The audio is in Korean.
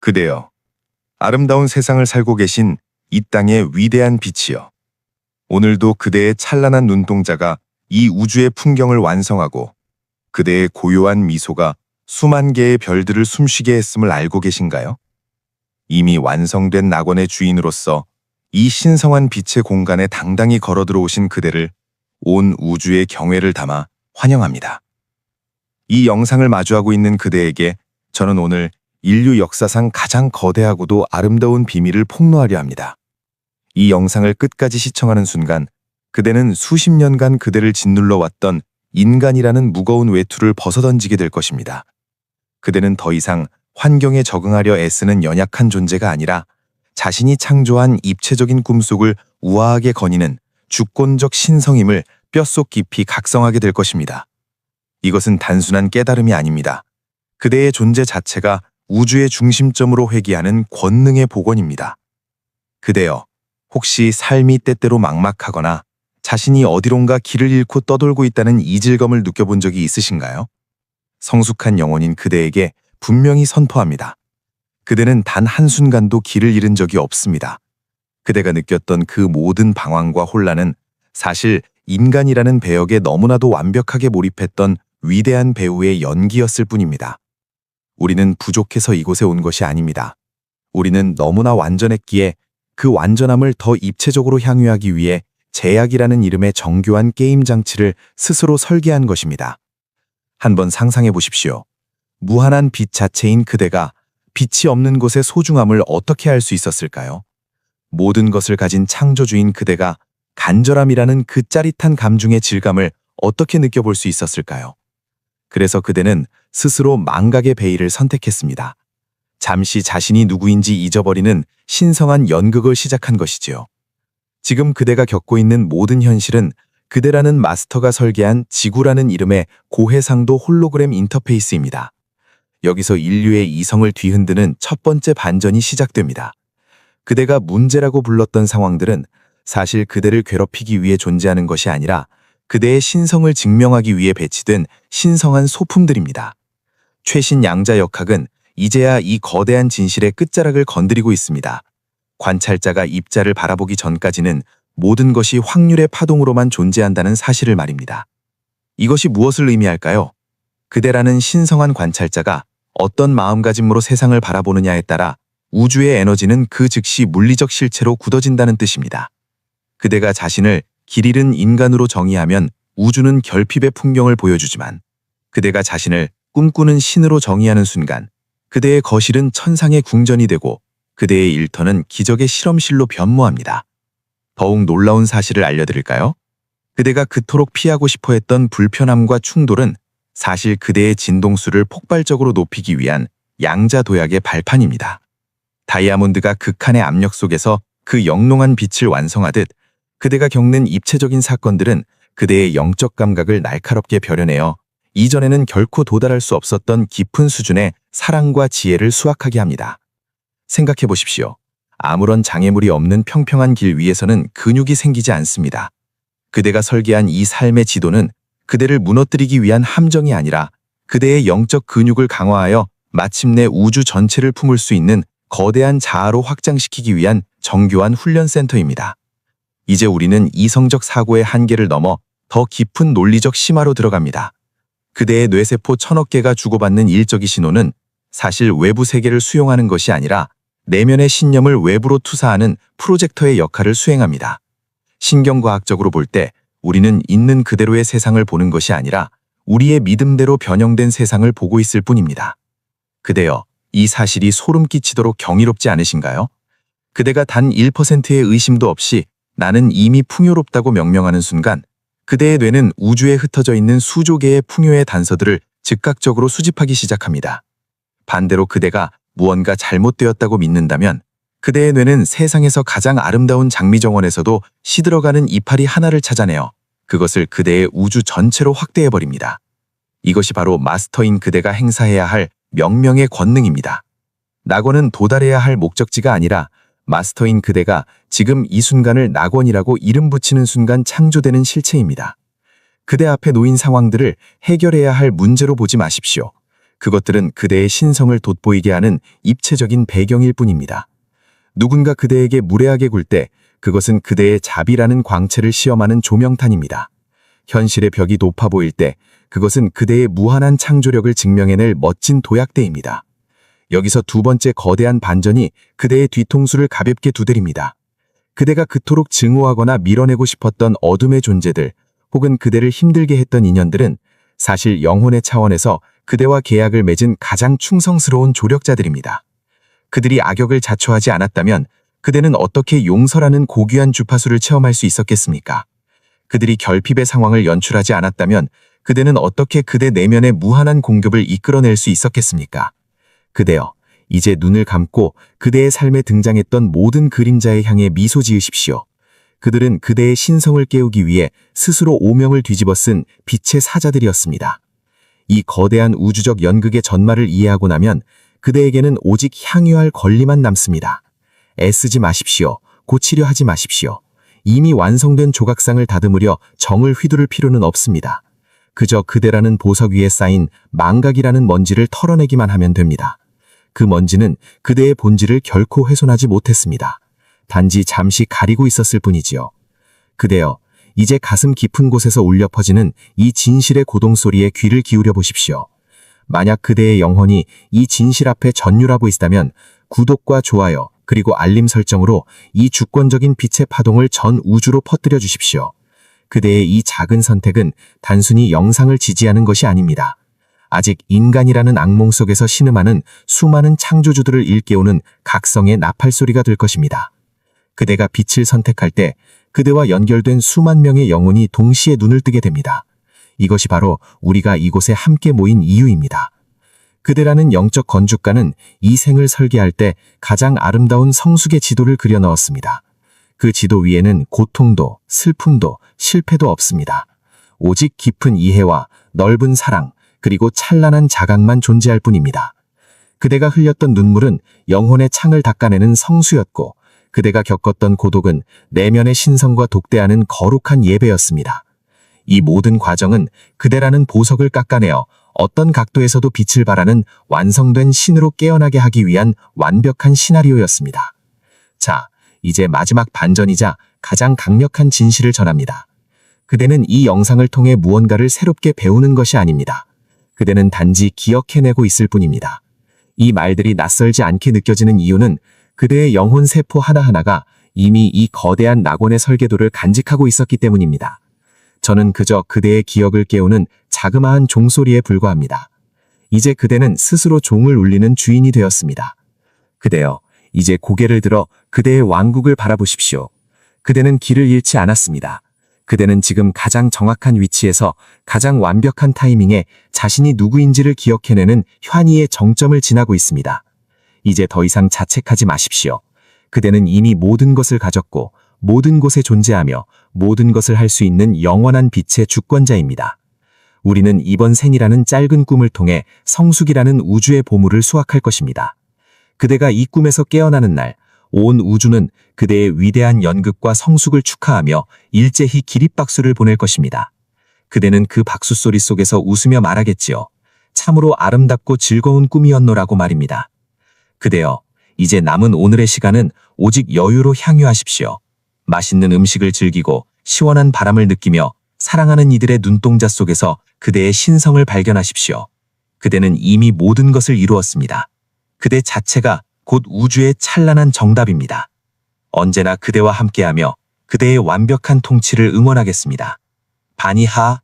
그대여, 아름다운 세상을 살고 계신 이 땅의 위대한 빛이여. 오늘도 그대의 찬란한 눈동자가 이 우주의 풍경을 완성하고 그대의 고요한 미소가 수만 개의 별들을 숨쉬게 했음을 알고 계신가요? 이미 완성된 낙원의 주인으로서 이 신성한 빛의 공간에 당당히 걸어 들어오신 그대를 온 우주의 경외를 담아 환영합니다. 이 영상을 마주하고 있는 그대에게 저는 오늘 인류 역사상 가장 거대하고도 아름다운 비밀을 폭로하려 합니다. 이 영상을 끝까지 시청하는 순간 그대는 수십 년간 그대를 짓눌러 왔던 인간이라는 무거운 외투를 벗어던지게 될 것입니다. 그대는 더 이상 환경에 적응하려 애쓰는 연약한 존재가 아니라 자신이 창조한 입체적인 꿈속을 우아하게 거니는 주권적 신성임을 뼛속 깊이 각성하게 될 것입니다. 이것은 단순한 깨달음이 아닙니다. 그대의 존재 자체가 우주의 중심점으로 회귀하는 권능의 복원입니다. 그대여, 혹시 삶이 때때로 막막하거나 자신이 어디론가 길을 잃고 떠돌고 있다는 이질감을 느껴본 적이 있으신가요? 성숙한 영혼인 그대에게 분명히 선포합니다. 그대는 단 한순간도 길을 잃은 적이 없습니다. 그대가 느꼈던 그 모든 방황과 혼란은 사실 인간이라는 배역에 너무나도 완벽하게 몰입했던 위대한 배우의 연기였을 뿐입니다. 우리는 부족해서 이곳에 온 것이 아닙니다. 우리는 너무나 완전했기에 그 완전함을 더 입체적으로 향유하기 위해 제약이라는 이름의 정교한 게임 장치를 스스로 설계한 것입니다. 한번 상상해 보십시오. 무한한 빛 자체인 그대가 빛이 없는 곳의 소중함을 어떻게 알 수 있었을까요? 모든 것을 가진 창조주인 그대가 간절함이라는 그 짜릿한 감중의 질감을 어떻게 느껴볼 수 있었을까요? 그래서 그대는 스스로 망각의 베일을 선택했습니다. 잠시 자신이 누구인지 잊어버리는 신성한 연극을 시작한 것이지요. 지금 그대가 겪고 있는 모든 현실은 그대라는 마스터가 설계한 지구라는 이름의 고해상도 홀로그램 인터페이스입니다. 여기서 인류의 이성을 뒤흔드는 첫 번째 반전이 시작됩니다. 그대가 문제라고 불렀던 상황들은 사실 그대를 괴롭히기 위해 존재하는 것이 아니라 그대의 신성을 증명하기 위해 배치된 신성한 소품들입니다. 최신 양자 역학은 이제야 이 거대한 진실의 끝자락을 건드리고 있습니다. 관찰자가 입자를 바라보기 전까지는 모든 것이 확률의 파동으로만 존재한다는 사실을 말입니다. 이것이 무엇을 의미할까요? 그대라는 신성한 관찰자가 어떤 마음가짐으로 세상을 바라보느냐에 따라 우주의 에너지는 그 즉시 물리적 실체로 굳어진다는 뜻입니다. 그대가 자신을 길 잃은 인간으로 정의하면 우주는 결핍의 풍경을 보여주지만 그대가 자신을 꿈꾸는 신으로 정의하는 순간 그대의 거실은 천상의 궁전이 되고 그대의 일터는 기적의 실험실로 변모합니다. 더욱 놀라운 사실을 알려드릴까요? 그대가 그토록 피하고 싶어 했던 불편함과 충돌은 사실 그대의 진동수를 폭발적으로 높이기 위한 양자 도약의 발판입니다. 다이아몬드가 극한의 압력 속에서 그 영롱한 빛을 완성하듯 그대가 겪는 입체적인 사건들은 그대의 영적 감각을 날카롭게 벼려내어 이전에는 결코 도달할 수 없었던 깊은 수준의 사랑과 지혜를 수확하게 합니다. 생각해 보십시오. 아무런 장애물이 없는 평평한 길 위에서는 근육이 생기지 않습니다. 그대가 설계한 이 삶의 지도는 그대를 무너뜨리기 위한 함정이 아니라 그대의 영적 근육을 강화하여 마침내 우주 전체를 품을 수 있는 거대한 자아로 확장시키기 위한 정교한 훈련센터입니다. 이제 우리는 이성적 사고의 한계를 넘어 더 깊은 논리적 심화로 들어갑니다. 그대의 뇌세포 1000억 개가 주고받는 일적이 신호는 사실 외부 세계를 수용하는 것이 아니라 내면의 신념을 외부로 투사하는 프로젝터의 역할을 수행합니다. 신경과학적으로 볼 때 우리는 있는 그대로의 세상을 보는 것이 아니라 우리의 믿음대로 변형된 세상을 보고 있을 뿐입니다. 그대여, 이 사실이 소름 끼치도록 경이롭지 않으신가요? 그대가 단 1%의 의심도 없이 나는 이미 풍요롭다고 명명하는 순간 그대의 뇌는 우주에 흩어져 있는 수조 개의 풍요의 단서들을 즉각적으로 수집하기 시작합니다. 반대로 그대가 무언가 잘못되었다고 믿는다면 그대의 뇌는 세상에서 가장 아름다운 장미정원에서도 시들어가는 이파리 하나를 찾아내어 그것을 그대의 우주 전체로 확대해버립니다. 이것이 바로 마스터인 그대가 행사해야 할 명명의 권능입니다. 낙원은 도달해야 할 목적지가 아니라 마스터인 그대가 지금 이 순간을 낙원이라고 이름 붙이는 순간 창조되는 실체입니다. 그대 앞에 놓인 상황들을 해결해야 할 문제로 보지 마십시오. 그것들은 그대의 신성을 돋보이게 하는 입체적인 배경일 뿐입니다. 누군가 그대에게 무례하게 굴 때 그것은 그대의 자비라는 광채를 시험하는 조명탄입니다. 현실의 벽이 높아 보일 때 그것은 그대의 무한한 창조력을 증명해낼 멋진 도약대입니다. 여기서 두 번째 거대한 반전이 그대의 뒤통수를 가볍게 두드립니다. 그대가 그토록 증오하거나 밀어내고 싶었던 어둠의 존재들, 혹은 그대를 힘들게 했던 인연들은 사실 영혼의 차원에서 그대와 계약을 맺은 가장 충성스러운 조력자들입니다. 그들이 악역을 자초하지 않았다면 그대는 어떻게 용서라는 고귀한 주파수를 체험할 수 있었겠습니까? 그들이 결핍의 상황을 연출하지 않았다면 그대는 어떻게 그대 내면의 무한한 공급을 이끌어낼 수 있었겠습니까? 그대여, 이제 눈을 감고 그대의 삶에 등장했던 모든 그림자에 향해 미소 지으십시오. 그들은 그대의 신성을 깨우기 위해 스스로 오명을 뒤집어 쓴 빛의 사자들이었습니다. 이 거대한 우주적 연극의 전말을 이해하고 나면 그대에게는 오직 향유할 권리만 남습니다. 애쓰지 마십시오. 고치려 하지 마십시오. 이미 완성된 조각상을 다듬으려 정을 휘두를 필요는 없습니다. 그저 그대라는 보석 위에 쌓인 망각이라는 먼지를 털어내기만 하면 됩니다. 그 먼지는 그대의 본질을 결코 훼손하지 못했습니다. 단지 잠시 가리고 있었을 뿐이지요. 그대여, 이제 가슴 깊은 곳에서 울려 퍼지는 이 진실의 고동소리에 귀를 기울여 보십시오. 만약 그대의 영혼이 이 진실 앞에 전율하고 있다면 구독과 좋아요 그리고 알림 설정으로 이 주권적인 빛의 파동을 전 우주로 퍼뜨려 주십시오. 그대의 이 작은 선택은 단순히 영상을 지지하는 것이 아닙니다. 아직 인간이라는 악몽 속에서 신음하는 수많은 창조주들을 일깨우는 각성의 나팔소리가 될 것입니다. 그대가 빛을 선택할 때 그대와 연결된 수만 명의 영혼이 동시에 눈을 뜨게 됩니다. 이것이 바로 우리가 이곳에 함께 모인 이유입니다. 그대라는 영적 건축가는 이 생을 설계할 때 가장 아름다운 성숙의 지도를 그려 넣었습니다. 그 지도 위에는 고통도, 슬픔도, 실패도 없습니다. 오직 깊은 이해와 넓은 사랑, 그리고 찬란한 자각만 존재할 뿐입니다. 그대가 흘렸던 눈물은 영혼의 창을 닦아내는 성수였고, 그대가 겪었던 고독은 내면의 신성과 독대하는 거룩한 예배였습니다. 이 모든 과정은 그대라는 보석을 깎아내어 어떤 각도에서도 빛을 발하는 완성된 신으로 깨어나게 하기 위한 완벽한 시나리오였습니다. 자, 이제 마지막 반전이자 가장 강력한 진실을 전합니다. 그대는 이 영상을 통해 무언가를 새롭게 배우는 것이 아닙니다. 그대는 단지 기억해내고 있을 뿐입니다. 이 말들이 낯설지 않게 느껴지는 이유는 그대의 영혼 세포 하나하나가 이미 이 거대한 낙원의 설계도를 간직하고 있었기 때문입니다. 저는 그저 그대의 기억을 깨우는 자그마한 종소리에 불과합니다. 이제 그대는 스스로 종을 울리는 주인이 되었습니다. 그대여, 이제 고개를 들어 그대의 왕국을 바라보십시오. 그대는 길을 잃지 않았습니다. 그대는 지금 가장 정확한 위치에서 가장 완벽한 타이밍에 자신이 누구인지를 기억해내는 현이의 정점을 지나고 있습니다. 이제 더 이상 자책하지 마십시오. 그대는 이미 모든 것을 가졌고 모든 곳에 존재하며 모든 것을 할 수 있는 영원한 빛의 주권자입니다. 우리는 이번 생이라는 짧은 꿈을 통해 성숙이라는 우주의 보물을 수확할 것입니다. 그대가 이 꿈에서 깨어나는 날, 온 우주는 그대의 위대한 연극과 성숙을 축하하며 일제히 기립박수를 보낼 것입니다. 그대는 그 박수 소리 속에서 웃으며 말하겠지요. 참으로 아름답고 즐거운 꿈이었노라고 말입니다. 그대여, 이제 남은 오늘의 시간은 오직 여유로 향유하십시오. 맛있는 음식을 즐기고 시원한 바람을 느끼며 사랑하는 이들의 눈동자 속에서 그대의 신성을 발견하십시오. 그대는 이미 모든 것을 이루었습니다. 그대 자체가 곧 우주의 찬란한 정답입니다. 언제나 그대와 함께하며 그대의 완벽한 통치를 응원하겠습니다. 바니하